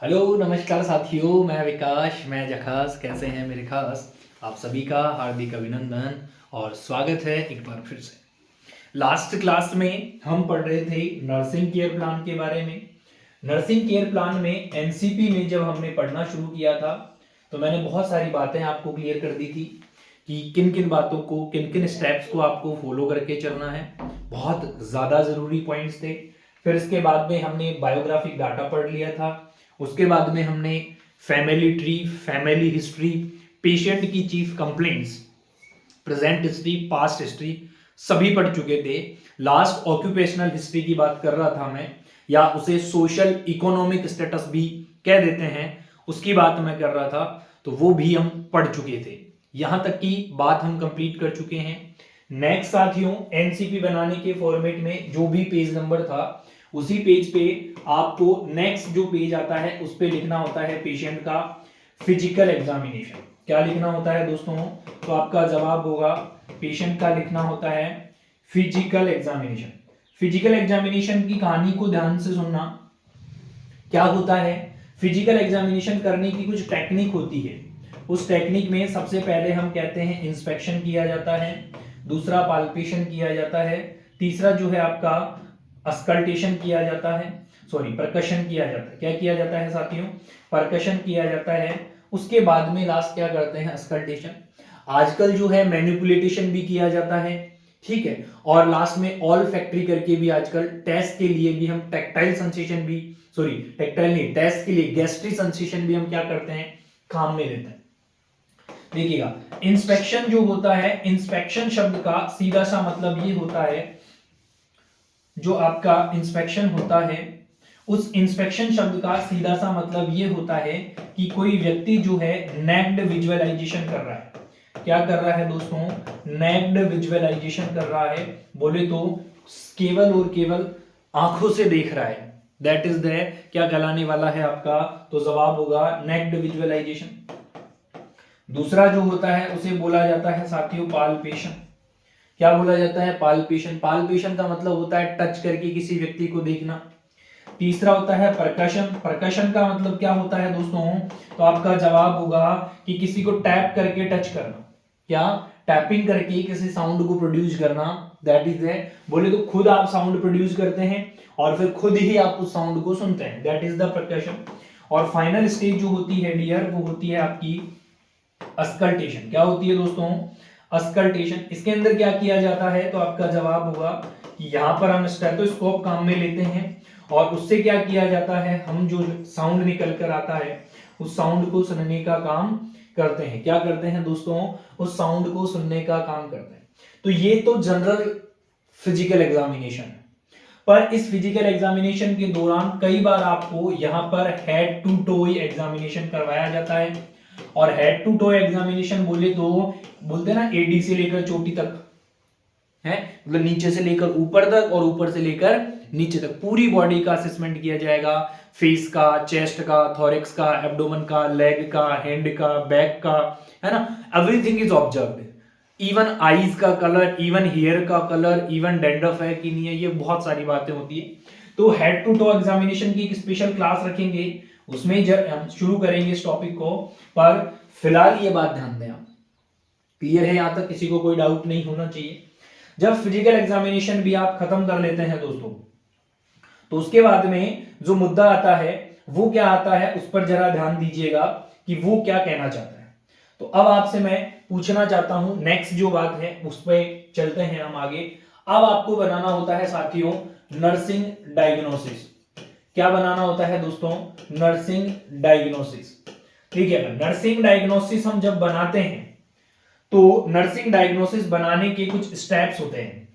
Hello नमस्कार साथियों, मैं विकास, मैं जखास। कैसे हैं मेरे खास? आप सभी का हार्दिक अभिनंदन और स्वागत है एक बार फिर से। लास्ट क्लास में हम पढ़ रहे थे नर्सिंग केयर प्लान के बारे में। नर्सिंग केयर प्लान में एनसीपी में जब हमने पढ़ना शुरू किया था तो मैंने बहुत सारी बातें आपको क्लियर कर दी थी कि किन किन बातों को, किन किन स्टेप्स को आपको फॉलो करके चलना है। बहुत ज़्यादा ज़रूरी पॉइंट्स थे। फिर इसके बाद में हमने बायोग्राफिक डाटा पढ़ लिया था। उसके बाद में हमने family tree, family history, patient की chief complaints, present history, past history सभी पढ़ चुके थे। लास्ट ऑक्यूपेशनल हिस्ट्री की बात कर रहा था मैं, या उसे सोशल इकोनॉमिक स्टेटस भी कह देते हैं, उसकी बात मैं कर रहा था। तो वो भी हम पढ़ चुके थे। यहां तक की बात हम कंप्लीट कर चुके हैं। नेक्स्ट साथियों, एनसीपी बनाने के फॉर्मेट में जो भी पेज नंबर था उसी पेज पे आपको नेक्स्ट जो पेज आता है उस पे लिखना होता है पेशेंट का फिजिकल एग्जामिनेशन। क्या लिखना होता है दोस्तों? तो आपका जवाब होगा पेशेंट का लिखना होता है फिजिकल एग्जामिनेशन। फिजिकल एग्जामिनेशन की कहानी को ध्यान से सुनना। क्या होता है? फिजिकल एग्जामिनेशन करने की कुछ टेक्निक होती है। उस टेक्निक में सबसे पहले हम कहते हैं इंस्पेक्शन किया जाता है, दूसरा पाल्पेशन किया जाता है, तीसरा जो है आपका अस्कल्टेशन किया जाता है, सॉरी परकशन किया जाता है। क्या किया जाता है साथियों? परकशन किया जाता है। उसके बाद में लास्ट क्या करते हैं? अस्कल्टेशन। आजकल जो है मैनिपुलेटेशन भी किया जाता है, ठीक है। और लास्ट में ऑल फैक्ट्री करके भी आजकल टेस्ट के लिए भी हम टेक्टाइल सेंसेशन भी, सॉरी टेक्टाइल नहीं, टेस्ट के लिए गैस्ट्रिक सेंसेशन भी हम क्या करते हैं? काम में लेते हैं। देखिएगा, इंस्पेक्शन जो होता है, इंस्पेक्शन शब्द का सीधा सा मतलब ये होता है, जो आपका इंस्पेक्शन होता है उस इंस्पेक्शन शब्द का सीधा सा मतलब ये होता है कि कोई व्यक्ति जो है नेक्ड विजुअलाइजेशन कर रहा है। क्या कर रहा है दोस्तों? नेक्ड विजुअलाइजेशन कर रहा है। बोले तो केवल और केवल आंखों से देख रहा है। दैट इज द क्या कहलाने वाला है आपका? तो जवाब होगा नेक्ड विजुअलाइजेशन। दूसरा जो होता है उसे बोला जाता है साथियों पाल्पेशन। क्या बोला जाता है? पाल्पेशन। पाल्पेशन का मतलब होता है टच करके किसी व्यक्ति को देखना। तीसरा होता है परकशन। परकशन का मतलब क्या होता है दोस्तों? तो आपका जवाब होगा कि किसी को टैप करके टच करना। क्या? टैपिंग करके किसी साउंड को प्रोड्यूस करना। दैट इज है, बोले तो खुद आप साउंड प्रोड्यूस करते हैं और फिर खुद ही आप उस साउंड को सुनते हैं। That is the percussion. और फाइनल स्टेज जो होती है डियर, वो होती है आपकी अस्कल्टेशन। क्या होती है दोस्तों? अस्कल्टेशन। इसके अंदर क्या किया जाता है? तो आपका जवाब होगा कि यहाँ पर हम स्टेथोस्कोप काम में लेते हैं और उससे क्या किया जाता है, हम जो साउंड निकल कर आता है उस साउंड को सुनने का काम करते हैं। क्या करते हैं दोस्तों? उस साउंड को सुनने का काम करते हैं। तो ये तो जनरल फिजिकल एग्जामिनेशन है। पर इस फिजिकल एग्जामिनेशन के दौरान कई बार आपको यहाँ पर हेड टू टो एग्जामिनेशन करवाया जाता है। और हेड टू टो एग्जामिनेशन बोले तो बोलते हैं ना, एडी से लेकर चोटी तक है, मतलब नीचे से लेकर ऊपर तक और ऊपर से लेकर नीचे तक पूरी बॉडी का असेसमेंट किया जाएगा। फेस का, चेस्ट का, थोरिक्स का, एब्डोमेन का, लेग का, हैंड का, बैक का, है ना, everything is observed. Even eyes का कलर, इवन हेयर का कलर, इवन डैंड्रफ है कि नहीं है, ये बहुत सारी बातें होती है। तो हेड टू टो एग्जामिनेशन की एक स्पेशल क्लास रखेंगे, उसमें जब हम शुरू करेंगे इस टॉपिक को। पर फिलहाल ये बात ध्यान दें आप। क्लियर है यहां तक? किसी को कोई डाउट नहीं होना चाहिए। जब फिजिकल एग्जामिनेशन भी आप खत्म कर लेते हैं दोस्तों, तो उसके बाद में जो मुद्दा आता है वो क्या आता है, उस पर जरा ध्यान दीजिएगा कि वो क्या कहना चाहता है। तो अब आपसे मैं पूछना चाहता हूं, नेक्स्ट जो बात है उस पर चलते हैं हम आगे। अब आपको बनाना होता है साथियों नर्सिंग डायग्नोसिस। क्या बनाना होता है दोस्तों? Nursing diagnosis. ठीक है, नर्सिंग डायग्नोसिस हम जब बनाते हैं तो नर्सिंग डायग्नोसिस बनाने के कुछ स्टेप्स होते हैं।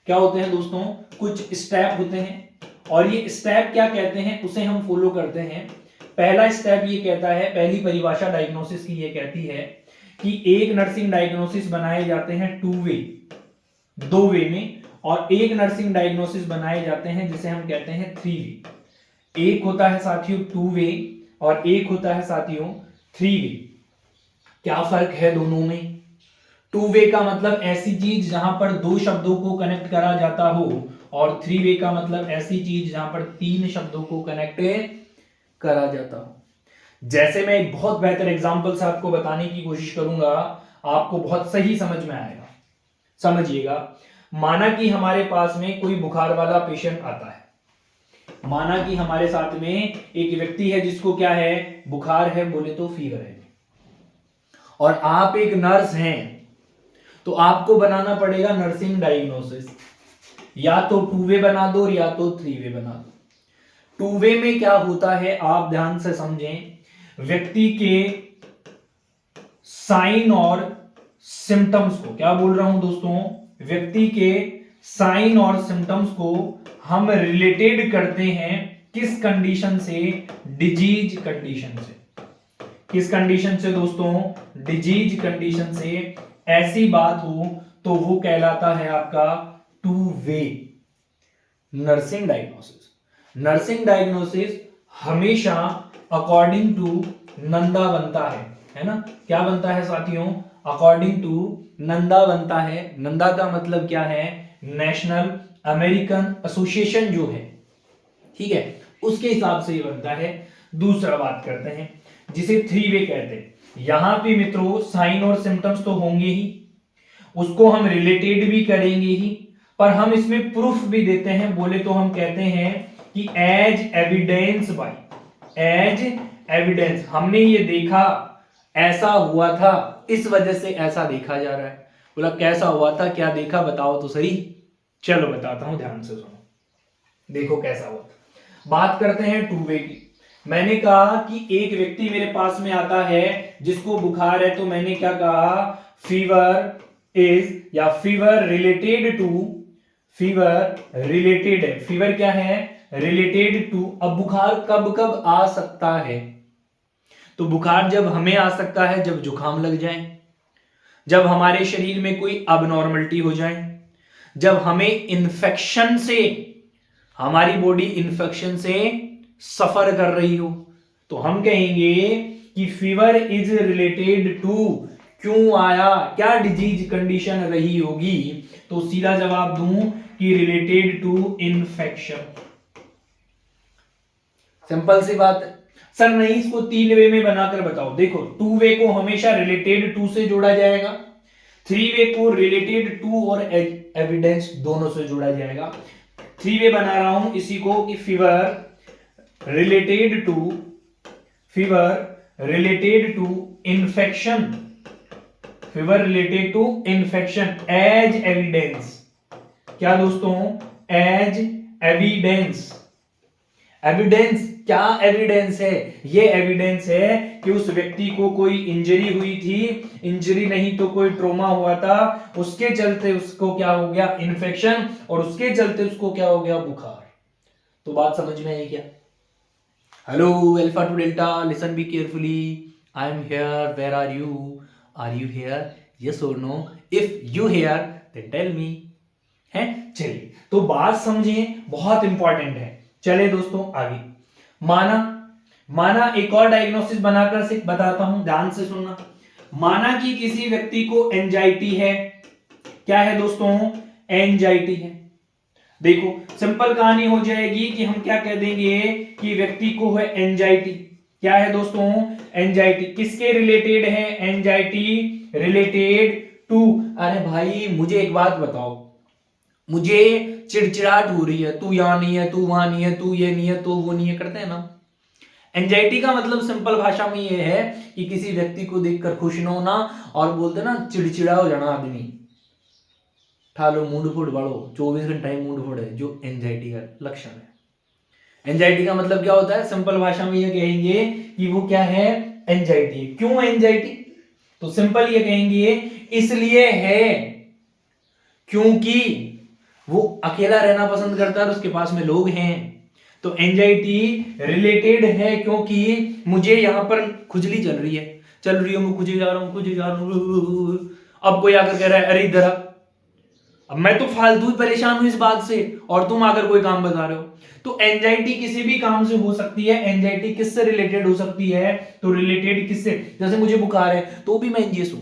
क्या होते हैं दोस्तों? कुछ स्टेप होते हैं। और ये स्टेप क्या कहते हैं उसे हम फॉलो करते हैं। पहला स्टेप ये कहता है, पहली परिभाषा डायग्नोसिस की ये कहती है कि एक नर्सिंग डायग्नोसिस बनाए जाते हैं टू वे, दो वे में, और एक नर्सिंग डायग्नोसिस बनाए जाते हैं जिसे हम कहते हैं थ्री वे। एक होता है साथियों टू वे और एक होता है साथियों थ्री वे। क्या फर्क है दोनों में? टू वे का मतलब ऐसी चीज जहां पर दो शब्दों को कनेक्ट करा जाता हो, और थ्री वे का मतलब ऐसी चीज जहां पर तीन शब्दों को कनेक्ट करा जाता हो। जैसे मैं एक बहुत बेहतर एग्जांपल से आपको बताने की कोशिश करूंगा, आपको बहुत सही समझ में आएगा। समझिएगा, माना कि हमारे पास में कोई बुखार वाला पेशेंट आता है, माना कि हमारे साथ में एक व्यक्ति है जिसको क्या है, बुखार है, बोले तो फीवर है, और आप एक नर्स हैं, तो आपको बनाना पड़ेगा नर्सिंग डायग्नोसिस। या तो 2 वे बना दो या तो 3 वे बना दो। 2 वे में क्या होता है, आप ध्यान से समझें, व्यक्ति के साइन और सिम्टम्स को, क्या बोल रहा हूं दोस्तों, व्यक्ति के साइन और सिम्टम्स को हम रिलेटेड करते हैं किस कंडीशन से, डिजीज कंडीशन से। किस कंडीशन से दोस्तों, डिजीज कंडीशन से। ऐसी बात हो तो वो कहलाता है आपका 2 वे नर्सिंग डायग्नोसिस। नर्सिंग डायग्नोसिस हमेशा अकॉर्डिंग टू नंदा बनता है ना। क्या बनता है साथियों, अकॉर्डिंग टू नंदा बनता है। नंदा का मतलब क्या है, नेशनल अमेरिकन एसोसिएशन जो है, ठीक है, उसके हिसाब से ये बनता है। दूसरा बात करते हैं जिसे 3 वे कहते हैं। यहां पे मित्रों साइन और सिम्टम्स तो होंगे ही, उसको हम रिलेटेड भी करेंगे ही, पर हम इसमें प्रूफ भी देते हैं। बोले तो हम कहते हैं कि as evidence by, as evidence, हमने ये देखा, ऐसा हुआ था, इस वजह से ऐसा देखा जा रहा है। बोला कैसा हुआ था, क्या देखा, बताओ तो सही। चलो बताता हूं, ध्यान से सुनो, देखो कैसा हुआ था। बात करते हैं 2 वे की। मैंने कहा कि एक व्यक्ति मेरे पास में आता है जिसको बुखार है, तो मैंने क्या कहा, फीवर इज, या fever related to, fever related है, फीवर क्या है, रिलेटेड टू। अब बुखार कब कब आ सकता है, तो बुखार जब हमें आ सकता है जब जुकाम लग जाए, जब हमारे शरीर में कोई अबनॉर्मलिटी हो जाए, जब हमें इन्फेक्शन से, हमारी बॉडी इन्फेक्शन से सफर कर रही हो, तो हम कहेंगे कि फीवर इज रिलेटेड टू, क्यों आया, क्या डिजीज कंडीशन रही होगी, तो सीधा जवाब दूं कि रिलेटेड टू इन्फेक्शन। सिंपल सी बात है। सर नहीं, इसको 3 वे में बनाकर बताओ। देखो 2 वे को हमेशा रिलेटेड टू से जोड़ा जाएगा, 3 वे को रिलेटेड टू और एविडेंस दोनों से जोड़ा जाएगा। 3 वे बना रहा हूं इसी को कि fever related to, fever related to infection, fever related to infection as evidence. क्या दोस्तों, एज एविडेंस। एविडेंस क्या एविडेंस है, ये एविडेंस है कि उस व्यक्ति को कोई इंजरी हुई थी, इंजरी नहीं तो कोई ट्रॉमा हुआ था, उसके चलते उसको क्या हो गया, इन्फेक्शन, और उसके चलते उसको क्या हो गया, बुखार। तो बात समझ में आई क्या। Hello alpha two delta, listen be carefully, I am here, where are you here, yes और no, if you here then tell me. है, चलिए तो बात समझिए, बहुत इंपॉर्टेंट है। चले दोस्तों आगे। माना एक और डायग्नोसिस बनाकर से बताता हूं, ध्यान से सुनना। माना कि किसी व्यक्ति को एंजाइटी है, क्या है दोस्तों, एंजाइटी है। देखो सिंपल कहानी हो जाएगी कि हम क्या कह देंगे कि व्यक्ति को है एंजाइटी। क्या है दोस्तों, एंजाइटी। किसके रिलेटेड है एंजाइटी, रिलेटेड टू। अरे भाई मुझे एक बात बताओ, मुझे चिड़चिड़ाहट हो रही है, तू यहां नहीं है, तू वहां नहीं है, तू ये नहीं है, तो वो नहीं है, करते हैं ना। एंजाइटी का मतलब सिंपल भाषा में ये है कि किसी व्यक्ति को देखकर खुश न होना, और बोलते ना चिड़चिड़ा हो जाना आदमी, ठालो मूड फूड वालो, 24 घंटा मूड फूड है, जो एंजाइटी का लक्षण है। एंजाइटी का मतलब क्या होता है, सिंपल भाषा में ये कहेंगे कि वो क्या है, एंजाइटी। क्यों एंजाइटी, तो सिंपल ये कहेंगे इसलिए है क्योंकि वो अकेला रहना पसंद करता है और उसके पास में लोग हैं। तो एंजाइटी रिलेटेड है क्योंकि मुझे यहां पर खुजली चल रही है, मैं खुजे जा रहा हूं। अब कोई आकर कह रहा है अरे इधर आ, अब मैं तो फालतू ही परेशान हूं इस बात से, और तुम आकर कोई काम बता रहे हो। तो एंजाइटी किसी भी काम से हो सकती है। एंजाइटी किससे रिलेटेड हो सकती है, तो रिलेटेड किससे, जैसे मुझे बुखार है तो भी मैं एंजियस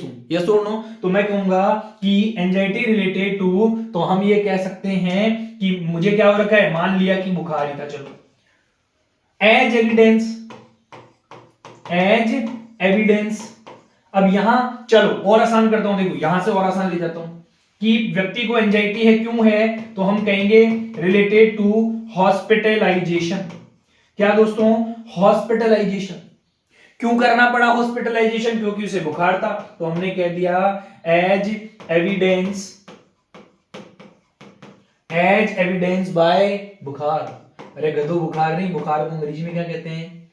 हूं, यस और नो। तो मैं कहूंगा कि एंजाइटी रिलेटेड टू, तो हम ये कह सकते हैं कि मुझे क्या हो रखा है, मान लिया कि बुखार ही था, चलो एज एविडेंस। अब यहां चलो और आसान करता हूं, देखो यहां से और आसान ले जाता हूं कि व्यक्ति को एंजाइटी है, क्यों है, तो हम कहेंगे रिलेटेड टू हॉस्पिटलाइजेशन। क्या दोस्तों, हॉस्पिटलाइजेशन। क्यों करना पड़ा हॉस्पिटलाइजेशन, क्योंकि उसे बुखार था, तो हमने कह दिया एज एविडेंस बाय बुखार। अरे गधो, बुखार नहीं, बुखार को अंग्रेजी में क्या कहते हैं,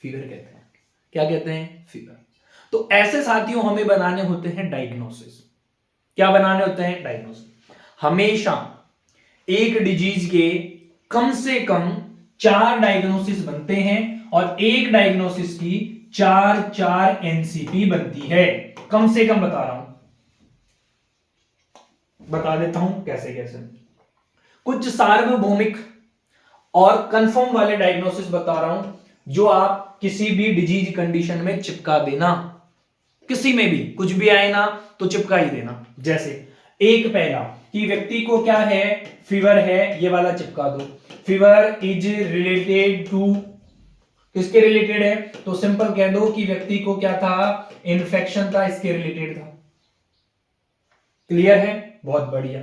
फीवर कहते हैं। क्या कहते हैं, फीवर। तो ऐसे साथियों हमें बनाने होते हैं डायग्नोसिस। क्या बनाने होते हैं, डायग्नोसिस। हमेशा एक डिजीज के कम से कम 4 डायग्नोसिस बनते हैं और एक डायग्नोसिस की 4 एनसीपी बनती है। कम से कम बता रहा हूं, बता देता हूं कैसे कैसे। कुछ सार्वभौमिक और कंफर्म वाले डायग्नोसिस बता रहा हूं, जो आप किसी भी डिजीज कंडीशन में चिपका देना, किसी में भी कुछ भी आए ना तो चिपका ही देना। जैसे एक पहला कि व्यक्ति को क्या है, फीवर है, ये वाला चिपका दो। फीवर इज रिलेटेड टू, किसके रिलेटेड है, तो सिंपल कह दो कि व्यक्ति को क्या था, इन्फेक्शन था, इसके रिलेटेड था। क्लियर है, बहुत बढ़िया।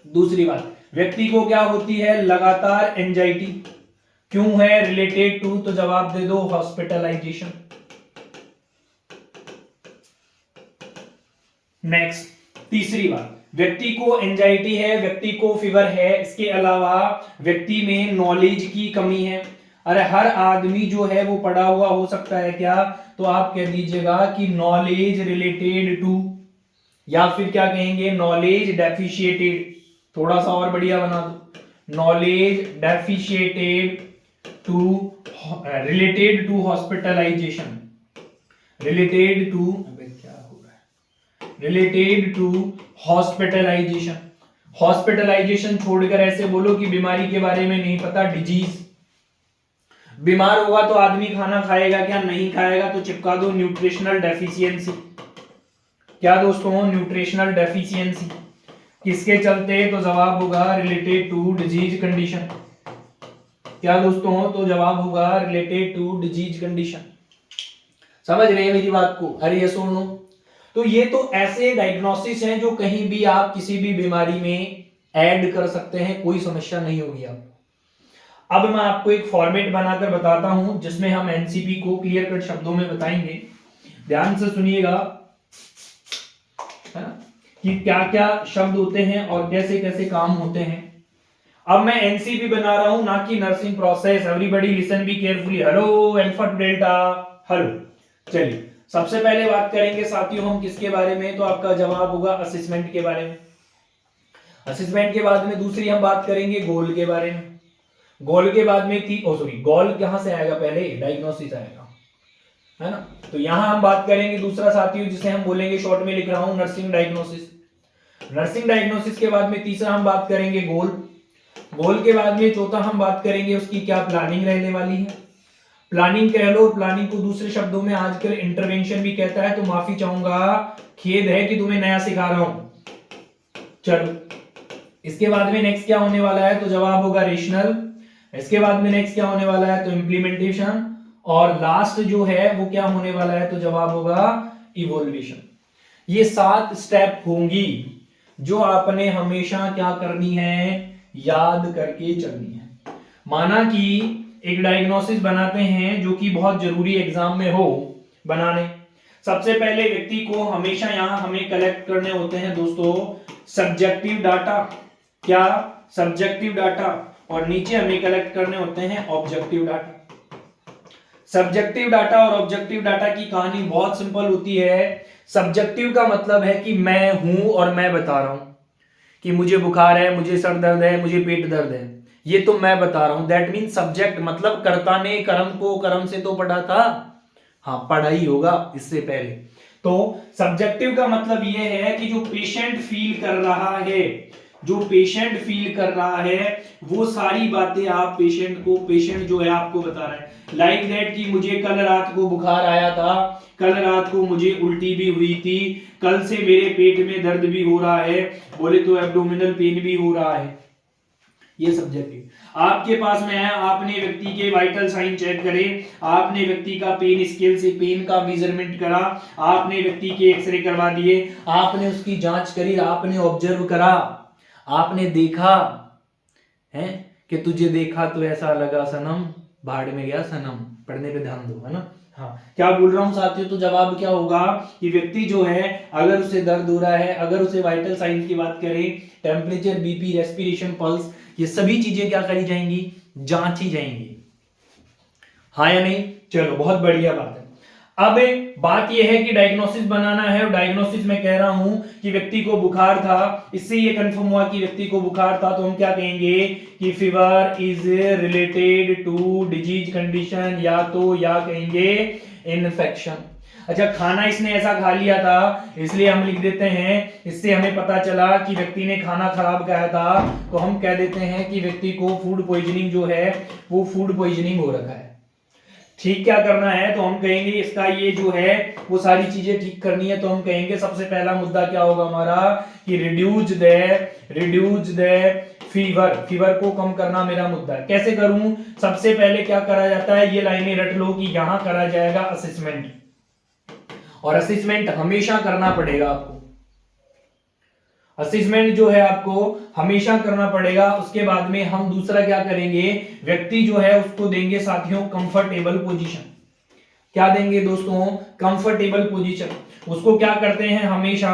दूसरी बात, व्यक्ति को क्या होती है, लगातार एंजाइटी, क्यों है, रिलेटेड टू, तो जवाब दे दो हॉस्पिटलाइजेशन। नेक्स्ट, तीसरी बात, व्यक्ति को एंजाइटी है, व्यक्ति को फीवर है, इसके अलावा व्यक्ति में नॉलेज की कमी है। अरे हर आदमी जो है वो पढ़ा हुआ हो सकता है क्या, तो आप कह दीजिएगा कि नॉलेज रिलेटेड टू, या फिर क्या कहेंगे, नॉलेज डेफिशिएटेड। थोड़ा सा और बढ़िया बना दो, knowledge deficiated to, related to hospitalisation, related to, क्या हो रहा है, रिलेटेड टू हॉस्पिटलाइजेशन। हॉस्पिटलाइजेशन छोड़कर ऐसे बोलो कि बीमारी के बारे में नहीं पता, डिजीज। बीमार होगा तो आदमी खाना खाएगा क्या, नहीं खाएगा, तो चिपका दो न्यूट्रिशनल डेफिशिएंसी। क्या दोस्तों, न्यूट्रिशनल डेफिशिएंसी। किसके चलते, तो जवाब होगा रिलेटेड टू डिजीज कंडीशन। क्या दोस्तों, तो जवाब होगा रिलेटेड टू डिजीज कंडीशन। समझ रहे हैं मेरी बात को, अरे ये सुनो। तो ये तो ऐसे डायग्नोसिस हैं जो कहीं भी आप किसी भी बीमारी में ऐड कर सकते हैं, कोई समस्या नहीं होगी आप। अब मैं आपको एक फॉर्मेट बनाकर बताता हूं जिसमें हम एनसीपी को क्लियर कट शब्दों में बताएंगे। ध्यान से सुनिएगा, है ना, कि क्या क्या शब्द होते हैं और कैसे कैसे काम होते हैं। अब मैं एनसीपी बना रहा हूं, ना कि nursing process. Everybody listen be carefully. Hello alpha two delta, hello. चलिए सबसे पहले बात करेंगे साथियों हम किसके बारे में, तो आपका जवाब होगा असेसमेंट के बारे में। असेसमेंट के बाद में दूसरी हम बात करेंगे गोल के बारे में। गोल के बाद में गोल कहां से आएगा, पहले डायग्नोसिस आएगा, है ना। तो यहां हम बात करेंगे दूसरा साथियों, जिसे हम बोलेंगे, शॉर्ट में लिख रहा हूं, नर्सिंग डायग्नोसिस। नर्सिंग डायग्नोसिस के बाद में तीसरा हम बात करेंगे गोल। गोल के बाद में चौथा हम बात करेंगे उसकी क्या प्लानिंग रहने वाली है। प्लानिंग कह लो, प्लानिंग को दूसरे शब्दों में आजकल इंटरवेंशन भी कहता है, तो माफी चाहूंगा, खेद है कि तुम्हें नया सिखा रहा हूं। चलो इसके बाद में नेक्स्ट क्या होने वाला है, तो जवाब होगा रेशनल। इसके बाद में नेक्स्ट क्या होने वाला है, तो इम्प्लीमेंटेशन। और लास्ट जो है वो क्या होने वाला है, तो जवाब होगा इवोल्यूशन। ये 7 स्टेप होंगी जो आपने हमेशा क्या करनी है, याद करके चलनी है। माना कि एक डायग्नोसिस बनाते हैं जो कि बहुत जरूरी एग्जाम में हो बनाने। सबसे पहले व्यक्ति को हमेशा यहां हमें कलेक्ट करने होते हैं दोस्तों सब्जेक्टिव डाटा। क्या, सब्जेक्टिव डाटा। और नीचे हमें कलेक्ट करने होते हैं ऑब्जेक्टिव डाटा। सब्जेक्टिव डाटा और ऑब्जेक्टिव डाटा की कहानी बहुत सिंपल होती है। सब्जेक्टिव का मतलब है कि मैं हूं और मैं बता रहा हूं कि मुझे बुखार है, मुझे सर दर्द है, मुझे पेट दर्द है, ये तो मैं बता रहा हूं। दैट मीन सब्जेक्ट, मतलब कर्ता ने कर्म को कर्म से तो पढ़ा था, हाँ पढ़ा ही होगा इससे पहले। तो सब्जेक्टिव का मतलब ये है कि जो पेशेंट फील कर रहा है, जो पेशेंट फील कर रहा है वो सारी बातें आप पेशेंट जो है आपको बता रहा है। लाइक दैट कि मुझे कल रात को बुखार आया था, कल रात को मुझे उल्टी भी हुई थी, कल से मेरे पेट में दर्द भी हो रहा है, बोले तो एब्डोमिनल पेन भी हो रहा है। ये सब्जेक्टिव। आपके पास में है, आपने व्यक्ति के वाइटल साइन चेक करे, आपने व्यक्ति का पेन स्केल से पेन का मेजरमेंट करा, आपने व्यक्ति के एक्सरे करवा दिए, आपने उसकी जांच करी, आपने ऑब्जर्व करा, आपने देखा है कि तुझे देखा तो ऐसा लगा सनम, भाड़ में गया सनम। पढ़ने पे ध्यान दो, है ना। हाँ, क्या बोल रहा हूं साथियों, तो जवाब क्या होगा कि व्यक्ति जो है अगर उसे दर्द हो रहा है, अगर उसे वाइटल साइन की बात करें, टेम्परेचर, बीपी, रेस्पिरेशन, पल्स, ये सभी चीजें क्या करी जाएंगी, जांची जाएंगी। हाँ या नहीं, चलो बहुत बढ़िया बात है। अब बात यह है कि डायग्नोसिस बनाना है, और डायग्नोसिस में कह रहा हूं कि व्यक्ति को बुखार था, इससे ये कंफर्म हुआ कि व्यक्ति को बुखार था, तो हम क्या कहेंगे कि fever is related to disease condition, या कहेंगे इन्फेक्शन। अच्छा, खाना इसने ऐसा खा लिया था इसलिए हम लिख देते हैं, इससे हमें पता चला कि व्यक्ति ने खाना खराब खाया था, तो हम कह देते हैं कि व्यक्ति को फूड पॉइजनिंग जो है वो फूड पॉइजनिंग हो रखा है। ठीक, क्या करना है, तो हम कहेंगे इसका ये जो है वो सारी चीजें ठीक करनी है, तो हम कहेंगे सबसे पहला मुद्दा क्या होगा हमारा कि रिड्यूस द फीवर को कम करना मेरा मुद्दा है। कैसे करूं, सबसे पहले क्या करा जाता है, ये लाइनें रट लो कि यहां करा जाएगा असेसमेंट, और असेसमेंट हमेशा करना पड़ेगा आपको, असेसमेंट जो है आपको हमेशा करना पड़ेगा। उसके बाद में हम दूसरा क्या करेंगे, व्यक्ति जो है उसको देंगे साथियों कंफर्टेबल पोजीशन। क्या देंगे दोस्तों, कंफर्टेबल पोजीशन। उसको क्या करते हैं हमेशा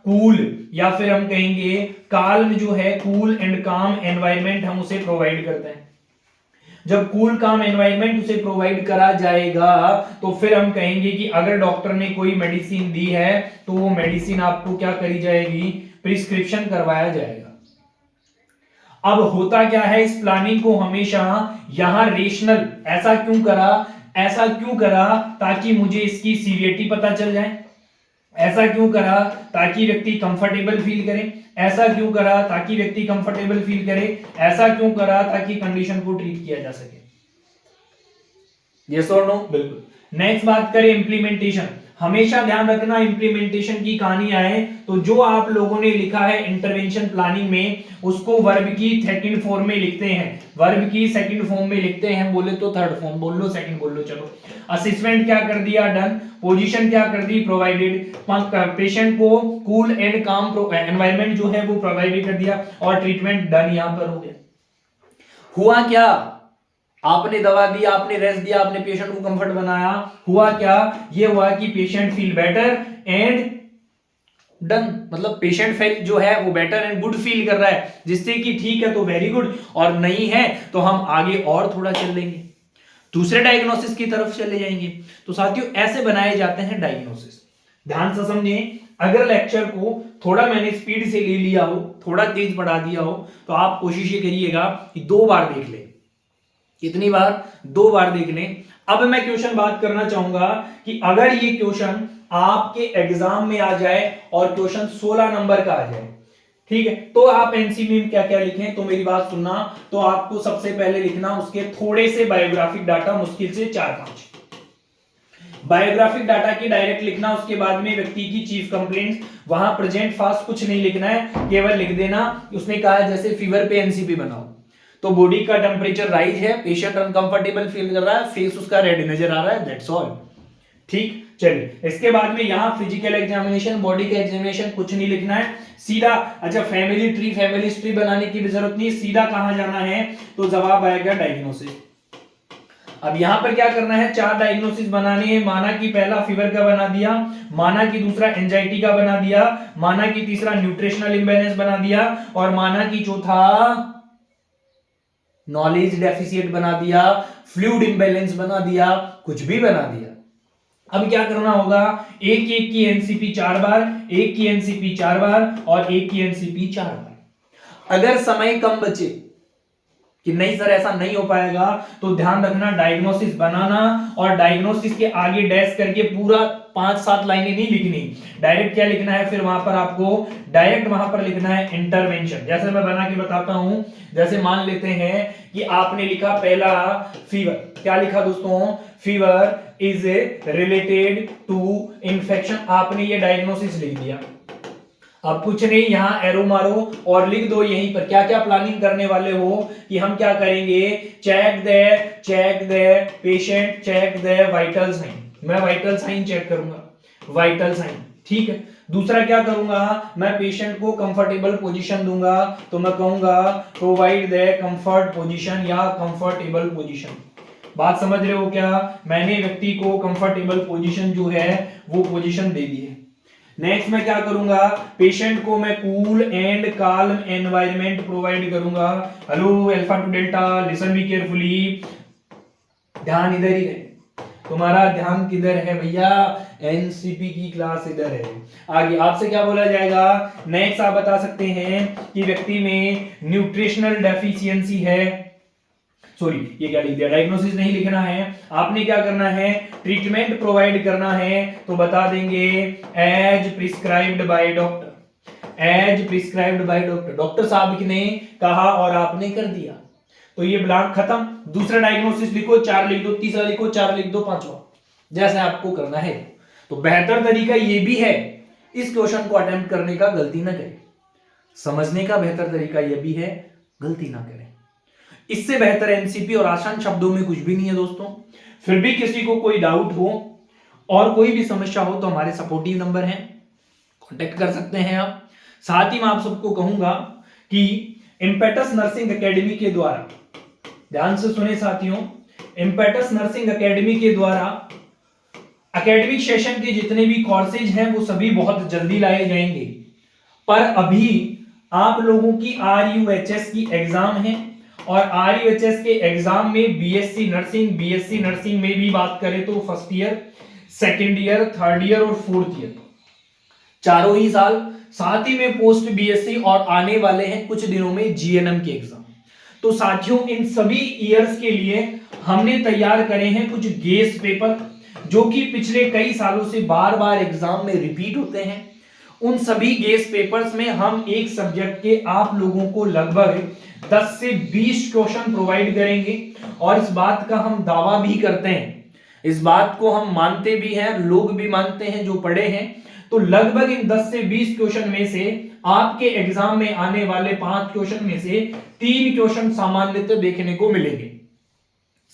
कूल, या फिर हम कहेंगे काल्म जो है, कूल एंड काम एनवायरनमेंट हम उसे प्रोवाइड करते हैं। जब कूल काम एनवायरनमेंट उसे प्रोवाइड करा जाएगा तो फिर हम कहेंगे कि अगर डॉक्टर ने कोई मेडिसिन दी है तो वो मेडिसिन आपको क्या करी जाएगी, प्रिस्क्रिप्शन करवाया जाएगा। अब होता क्या है, इस प्लानिंग को हमेशा यहां रेशनल, ऐसा क्यों करा ताकि मुझे इसकी सीवियरिटी पता चल जाए, ऐसा क्यों करा ताकि व्यक्ति कंफर्टेबल फील करे, ऐसा क्यों करा ताकि व्यक्ति कंफर्टेबल फील करे, ऐसा क्यों करा ताकि कंडीशन को ट्रीट किया जा सके। यस और नो, बिल्कुल। नेक्स्ट बात करें इंप्लीमेंटेशन। हमेशा ध्यान रखना इंप्लीमेंटेशन की कहानी आए तो जो आप लोगों ने लिखा है इंटरवेंशन प्लानिंग में उसको वर्ब की सेकंड फॉर्म में लिखते हैं, वर्ब की सेकंड फॉर्म में लिखते हैं, बोले तो थर्ड फॉर्म बोल लो, सेकंड बोल लो। चलो, असेसमेंट क्या कर दिया, डन। पोजीशन क्या कर दी, प्रोवाइडेड। पेशेंट को कूल एंड काम एनवायरनमेंट जो है वो प्रोवाइड कर दिया, और ट्रीटमेंट डन यहां पर हो गया। हुआ क्या, आपने दवा दी, आपने रेस्ट दिया, आपने पेशेंट को कंफर्ट बनाया, हुआ क्या, ये हुआ कि patient feel better and done. मतलब पेशेंट फील जो है वो बेटर एंड गुड फील कर रहा है, जिससे कि ठीक है तो वेरी गुड, और नहीं है तो हम आगे और थोड़ा चल लेंगे, दूसरे डायग्नोसिस की तरफ चले जाएंगे। तो साथियों ऐसे बनाए जाते हैं डायग्नोसिस। ध्यान से समझें, अगर लेक्चर को थोड़ा मैंने स्पीड से ले लिया हो, थोड़ा तेज पढ़ा दिया हो, तो आप कोशिश ये करिएगा कि 2 बार देख ले। कितनी बार, 2 बार देख लें। अब मैं क्वेश्चन बात करना चाहूंगा कि अगर ये क्वेश्चन आपके एग्जाम में आ जाए और क्वेश्चन 16 नंबर का आ जाए, ठीक है, तो आप एनसीबी में क्या क्या लिखें, तो मेरी बात सुनना, तो आपको सबसे पहले लिखना उसके थोड़े से बायोग्राफिक डाटा, मुश्किल से 4-5 बायोग्राफिक डाटा की डायरेक्ट लिखना। उसके बाद में व्यक्ति की चीफ कंप्लेंट, वहां प्रेजेंट फास्ट कुछ नहीं लिखना है, केवल लिख देना उसने कहा जैसे फीवर पे एनसीपी बनाओ, तो बॉडी का टेम्परेचर राइज है, पेशेंट अनकंफर्टेबल फील कर रहा है, फेस उसका रेड नजर आ रहा है, दैट्स ऑल। ठीक, चलिए इसके बाद में यहां फिजिकल एग्जामिनेशन, बॉडी का एग्जामिनेशन कुछ नहीं लिखना है, सीधा अच्छा फैमिली ट्री बनाने की भी जरूरत नहीं, सीधा कहां जाना है, तो जवाब आएगा डायग्नोसिस। अब यहां पर क्या करना है, 4 डायग्नोसिस बनाने हैं। माना कि पहला फीवर का बना दिया, माना कि दूसरा एंजाइटी का बना दिया, माना कि तीसरा न्यूट्रिशनल इंबैलेंस बना दिया, और माना कि चौथा नॉलेज डेफिशिएंट बना दिया, फ्लूइड इंबैलेंस बना दिया, कुछ भी बना दिया। अब क्या करना होगा, एक की एनसीपी 4 बार, एक की एनसीपी 4 बार, और एक की एनसीपी 4 बार। अगर समय कम बचे कि नहीं सर ऐसा नहीं हो पाएगा, तो ध्यान रखना डायग्नोसिस बनाना, और डायग्नोसिस के आगे डैश करके पूरा 5-7 लाइनें नहीं लिखनी, डायरेक्ट क्या लिखना है, फिर वहां पर आपको डायरेक्ट वहां पर लिखना है इंटरवेंशन। जैसे मैं बना के बताता हूं, जैसे मान लेते हैं कि आपने लिखा पहला फीवर, क्या लिखा दोस्तों, fever is related to infection, आपने ये डायग्नोसिस लिख दिया। अब कुछ नहीं, यहाँ एरो मारो और लिख दो यहीं पर क्या क्या प्लानिंग करने वाले हो कि हम क्या करेंगे। Check the patient, check the vital sign. मैं वाइटल साइन चेक करूंगा, वाइटल साइन, ठीक है। दूसरा क्या करूंगा, मैं पेशेंट को कंफर्टेबल पोजीशन दूंगा, तो मैं कहूंगा प्रोवाइड द कंफर्ट पोजीशन या कंफर्टेबल पोजीशन। बात समझ रहे हो क्या, मैंने व्यक्ति को कंफर्टेबल पोजीशन जो है वो पोजीशन दे दी है। नेक्स्ट मैं क्या करूंगा, पेशेंट को मैं cool and calm environment provide करूंगा। Hello alpha two delta, listen be carefully, ध्यान इधर ही रहे, तुम्हारा ध्यान किधर है भैया, एनसीपी की क्लास इधर है। आगे आपसे क्या बोला जाएगा, नेक्स्ट आप बता सकते हैं कि व्यक्ति में न्यूट्रिशनल डेफिशिएंसी है, सॉरी ये क्या लिख दिया, डायग्नोसिस नहीं लिखना है, आपने क्या करना है, ट्रीटमेंट प्रोवाइड करना है, तो बता देंगे as prescribed by doctor, as prescribed by doctor, doctor साहब ने कहा और आपने कर दिया, तो ये ब्लॉक खत्म। दूसरा डायग्नोसिस लिखो, 4 लिख दो, तीसरा लिखो, 4 लिख दो, पांचवा, जैसे आपको करना है। तो बेहतर तरीका ये भी है इस क्वेश्चन को अटेम्प्ट करने का, गलती ना करें, समझने का बेहतर तरीका यह भी है, गलती ना करें। इससे बेहतर एनसीपी और आसान शब्दों में कुछ भी नहीं है दोस्तों। फिर भी किसी को कोई डाउट हो और कोई भी समस्या हो तो हमारे सपोर्टिव नंबर हैं, कांटेक्ट कर सकते हैं आप। साथ ही मैं आप सबको कहूंगा कि इम्पेटस नर्सिंग एकेडमी के द्वारा, ध्यान से सुने साथियों, इम्पेटस नर्सिंग एकेडमी के द्वारा एकेडमिक सेशन के जितने भी कोर्सेज हैं वो सभी बहुत जल्दी लाए जाएंगे। पर अभी आप लोगों की RUHS की एग्जाम है और RUHS के एग्जाम में बीएससी नर्सिंग में भी बात करें तो first year, second year, third year और फोर्थ ईयर, चारों ही साल, साथ ही में पोस्ट बीएससी और आने वाले हैं कुछ दिनों में जीएनएम के एग्जाम। तो साथियों इन सभी ईयर्स के लिए हमने तैयार करे हैं कुछ गेस पेपर जो कि पिछले कई सालों से बार बार एग्जाम में रिपीट होते हैं। उन सभी गेस पेपर्स में हम एक सब्जेक्ट के आप लोगों को लगभग 10 से 20 क्वेश्चन प्रोवाइड करेंगे और इस बात का हम दावा भी करते हैं, इस बात को हम मानते भी हैं, लोग भी मानते हैं जो पढ़े हैं। तो लगभग इन 10 से 20 क्वेश्चन में से आपके एग्जाम में आने वाले 5 क्वेश्चन में से 3 क्वेश्चन सामान्यतः देखने को मिलेंगे।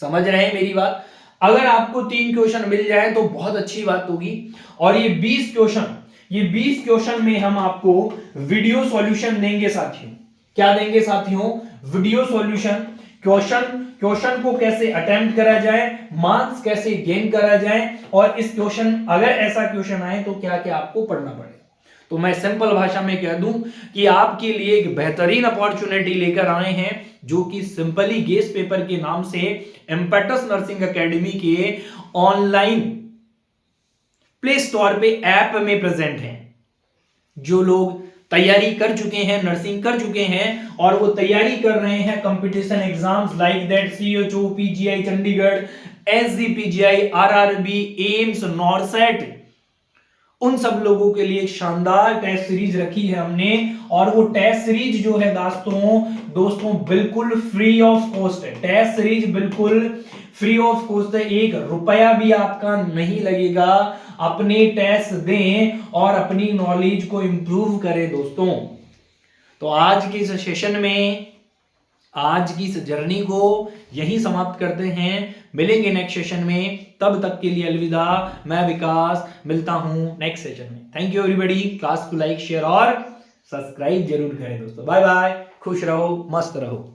समझ रहे हैं मेरी बात? अगर आपको 3 क्वेश्चन मिल जाए तो बहुत अच्छी बात होगी। और ये 20 क्वेश्चन में हम आपको वीडियो सॉल्यूशन देंगे साथियों। क्या देंगे साथियों? Video solution. क्वेश्चन को कैसे अटेम्प्ट करा जाए, मार्क्स कैसे गेन करा जाए और इस क्वेश्चन, अगर ऐसा क्वेश्चन आए तो क्या क्या आपको पढ़ना पड़ेगा। तो मैं सिंपल भाषा में कह दूं कि आपके लिए एक बेहतरीन अपॉर्चुनिटी लेकर आए हैं जो कि सिंपली गेस पेपर के नाम से इम्पेटस नर्सिंग एकेडमी के ऑनलाइन प्ले स्टोर पे ऐप में प्रेजेंट है। जो लोग तैयारी कर चुके हैं, नर्सिंग कर चुके हैं और वो तैयारी कर रहे हैं competition exams like that CHO, PGI Chandigarh, SGPGI, RRB, AIIMS, NORCET, उन सब लोगों के लिए एक शानदार टेस्ट सीरीज रखी है हमने। और वो टेस्ट सीरीज जो है दोस्तों बिल्कुल फ्री ऑफ कॉस्ट है। टेस्ट सीरीज बिल्कुल फ्री ऑफ कॉस्ट है, 1 रुपया भी आपका नहीं लगेगा। अपने टेस्ट दें और अपनी नॉलेज को इंप्रूव करें दोस्तों। तो आज के इस सेशन में, आज की इस जर्नी को यहीं समाप्त करते हैं। मिलेंगे नेक्स्ट सेशन में, तब तक के लिए अलविदा। मैं विकास, मिलता हूं नेक्स्ट सेशन में। Thank you everybody. क्लास को लाइक, शेयर और सब्सक्राइब जरूर करें दोस्तों। बाय बाय, खुश रहो, मस्त रहो।